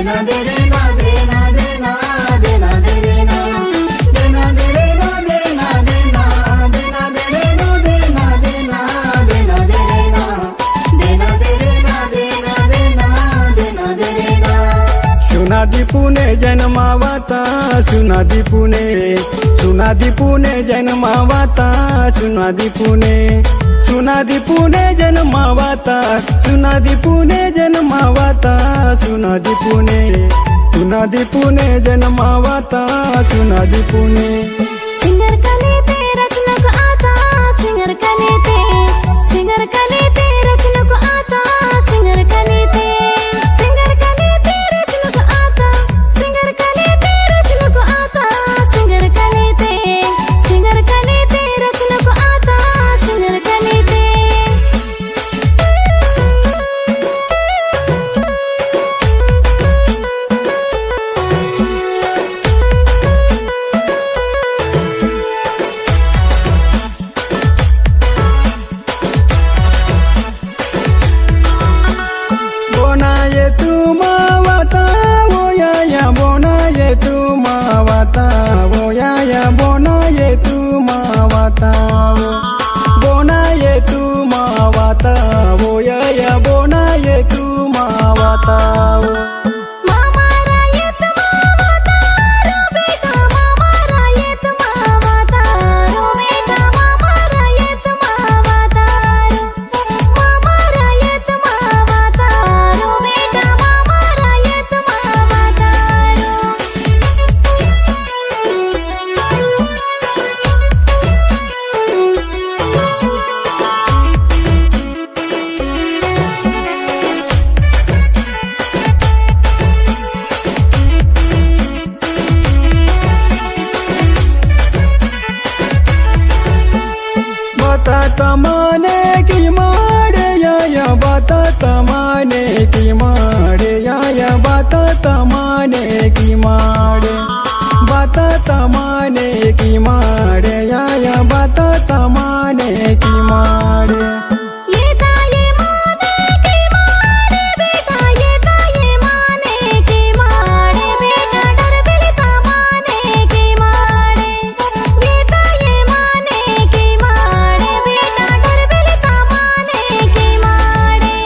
देना दे देना देना देना देना दे देना देना दे देना देना देना देना दे देना देना देना देना दे देना देना दे देना देना देना देना दे देना। सुनादी पुणे जन्मावाता सुनादी पुणे सुनादी पुणे जन्मावाता सुनादी पुणे सुनादी पुणे जन्मावाता सुनादी पुणे जन्मावाता सुनादी पुणे सुनादी पुणे जन्मावाता सुनादी पुणे। सिंगर कलेते रचनक आता सिंगर कलेते रचनक आता सिंगर कलेते रचनक आता सिंगर कलेते रचनक आता सिंगर कलेते रचनक आता सिंगर कलेते। बोनाये तू मावाता वो या बोनाये तू मावाता वो या बोनाये तू मावाता बोनाये तू मावाता वो या बोनाये तू मावाता। मामा रायत मावाता रो बेटा मामा रायत मावाता रो बेटा मामा रायत मावाता मामा रायत मावाता रो बेटा मामा रायत मावाता बताता माने की मारे या बताता माने की मारे या बताता माने की मारे बताता माने की मारे या बताता माने की मारे। ये माने की मारे बेटा ये माने की मारे बेटा डर बिलता माने की मारे ये माने की मारे बेटा डर बिलता माने की मारे।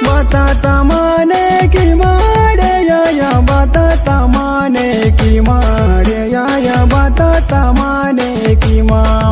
बताता माने की मारे या बताता माने की मारे या बताता माने की मारे।